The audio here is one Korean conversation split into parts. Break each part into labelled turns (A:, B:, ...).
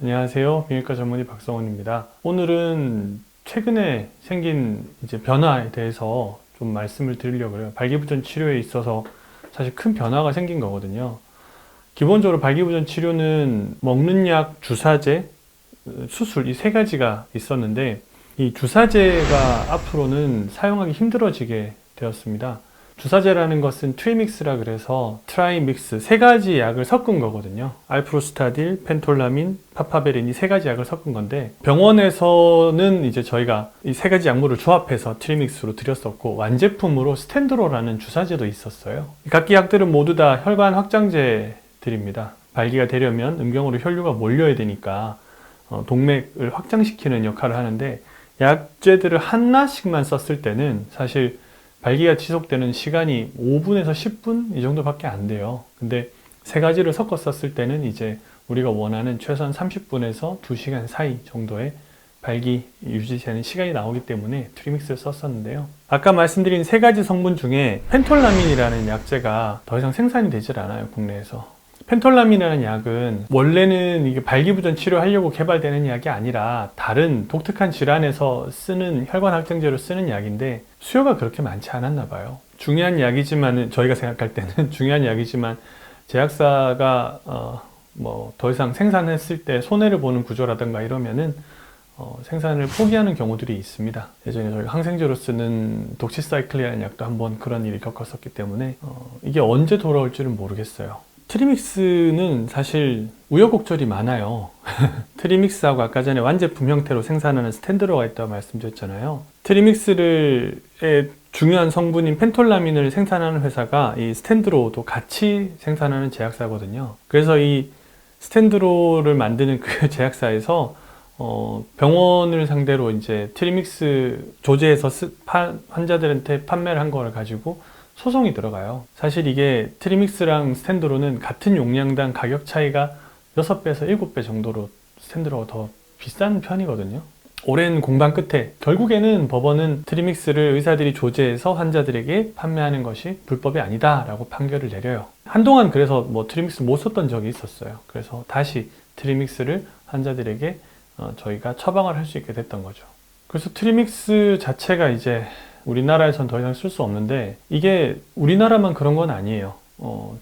A: 안녕하세요. 비뇨기과 전문의 박성훈입니다. 오늘은 최근에 생긴 변화에 대해서 좀 말씀을 드리려고 해요. 발기부전 치료에 있어서 사실 큰 변화가 생긴 거거든요. 기본적으로 발기부전 치료는 먹는 약, 주사제, 수술 이 세 가지가 있었는데 이 주사제가 앞으로는 사용하기 힘들어지게 되었습니다. 주사제라는 것은 트리믹스라 그래서 트라이믹스 세 가지 약을 섞은 거거든요. 알프로스타딜, 펜톨라민, 파파베린 이 세 가지 약을 섞은 건데 병원에서는 이제 저희가 이 세 가지 약물을 조합해서 트리믹스로 드렸었고 완제품으로 스텐드로라는 주사제도 있었어요. 각기 약들은 모두 다 혈관 확장제들입니다. 발기가 되려면 음경으로 혈류가 몰려야 되니까 동맥을 확장시키는 역할을 하는데 약제들을 하나씩만 썼을 때는 사실 발기가 지속되는 시간이 5분에서 10분 이 정도밖에 안 돼요. 근데 세 가지를 섞어 썼을 때는 이제 우리가 원하는 최소한 30분에서 2시간 사이 정도의 발기 유지되는 시간이 나오기 때문에 트리믹스를 썼었는데요. 아까 말씀드린 세 가지 성분 중에 펜톨라민이라는 약제가 더 이상 생산이 되질 않아요, 국내에서. 펜톨라민이라는 약은 원래는 이게 발기부전 치료하려고 개발되는 약이 아니라 다른 독특한 질환에서 쓰는 혈관 확장제로 쓰는 약인데 수요가 그렇게 많지 않았나 봐요. 중요한 약이지만 저희가 생각할 때는 중요한 약이지만 제약사가 더 이상 생산했을 때 손해를 보는 구조라든가 이러면은 생산을 포기하는 경우들이 있습니다. 예전에 저희가 항생제로 쓰는 독시사이클이라는 약도 한번 그런 일을 겪었었기 때문에 이게 언제 돌아올지는 모르겠어요. 트리믹스는 사실 우여곡절이 많아요. 트리믹스하고 아까 전에 완제품 형태로 생산하는 스텐드로가 있다고 말씀드렸잖아요. 트리믹스의 중요한 성분인 펜톨라민을 생산하는 회사가 이 스텐드로도 같이 생산하는 제약사거든요. 그래서 이 스텐드로를 만드는 그 제약사에서 병원을 상대로 이제 트리믹스 조제해서 환자들한테 판매를 한 거를 가지고 소송이 들어가요. 사실 이게 트리믹스랑 스텐드로는 같은 용량당 가격 차이가 6배에서 7배 정도로 스텐드로가 더 비싼 편이거든요. 오랜 공방 끝에 결국에는 법원은 트리믹스를 의사들이 조제해서 환자들에게 판매하는 것이 불법이 아니다 라고 판결을 내려요. 한동안 그래서 트리믹스 못 썼던 적이 있었어요. 그래서 다시 트리믹스를 환자들에게 저희가 처방을 할 수 있게 됐던 거죠. 그래서 트리믹스 자체가 이제 우리나라에선 더 이상 쓸 수 없는데 이게 우리나라만 그런 건 아니에요.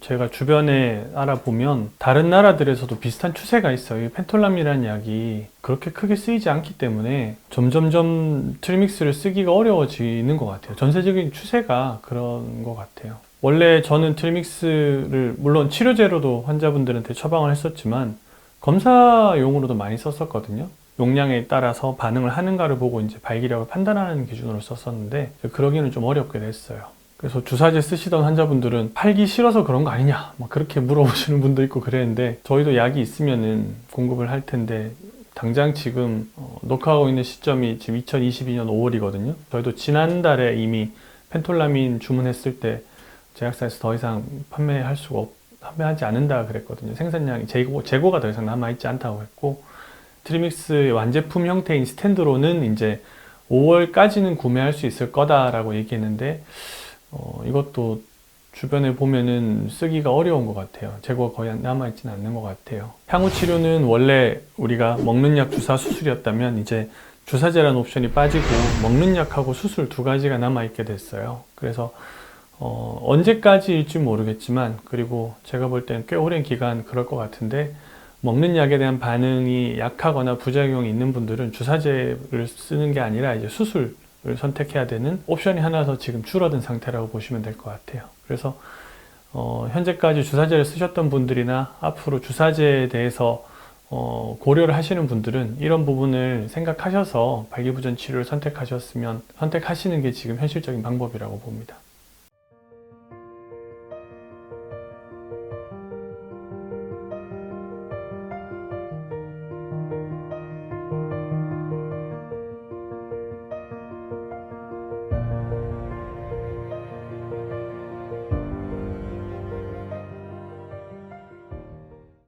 A: 제가 주변에 알아보면 다른 나라들에서도 비슷한 추세가 있어요. 이 펜톨라민이라는 약이 그렇게 크게 쓰이지 않기 때문에 점점점 트리믹스를 쓰기가 어려워지는 것 같아요. 전세적인 추세가 그런 것 같아요. 원래 저는 트리믹스를 물론 치료제로도 환자분들한테 처방을 했었지만 검사용으로도 많이 썼었거든요. 용량에 따라서 반응을 하는가를 보고 이제 발기력을 판단하는 기준으로 썼었는데 그러기는 좀 어렵게 됐어요. 그래서 주사제 쓰시던 환자분들은 팔기 싫어서 그런 거 아니냐 그렇게 물어보시는 분도 있고 그랬는데 저희도 약이 있으면은 공급을 할 텐데 당장 지금 녹화하고 있는 시점이 지금 2022년 5월이거든요. 저희도 지난달에 이미 펜톨라민 주문했을 때 제약사에서 더 이상 판매하지 않는다 그랬거든요. 생산량이 재고가 더 이상 남아있지 않다고 했고 트리믹스의 완제품 형태인 스텐드로는 이제 5월까지는 구매할 수 있을 거다라고 얘기했는데 이것도 주변에 보면은 쓰기가 어려운 것 같아요. 재고가 거의 남아있지는 않는 것 같아요. 향후 치료는 원래 우리가 먹는 약, 주사, 수술이었다면 이제 주사제라는 옵션이 빠지고 먹는 약하고 수술 두 가지가 남아있게 됐어요. 그래서 언제까지일지 모르겠지만 그리고 제가 볼 때는 꽤 오랜 기간 그럴 것 같은데 먹는 약에 대한 반응이 약하거나 부작용이 있는 분들은 주사제를 쓰는 게 아니라 이제 수술을 선택해야 되는 옵션이 하나 더 지금 줄어든 상태라고 보시면 될 것 같아요. 그래서 현재까지 주사제를 쓰셨던 분들이나 앞으로 주사제에 대해서 고려를 하시는 분들은 이런 부분을 생각하셔서 발기부전 치료를 선택하시는 게 지금 현실적인 방법이라고 봅니다.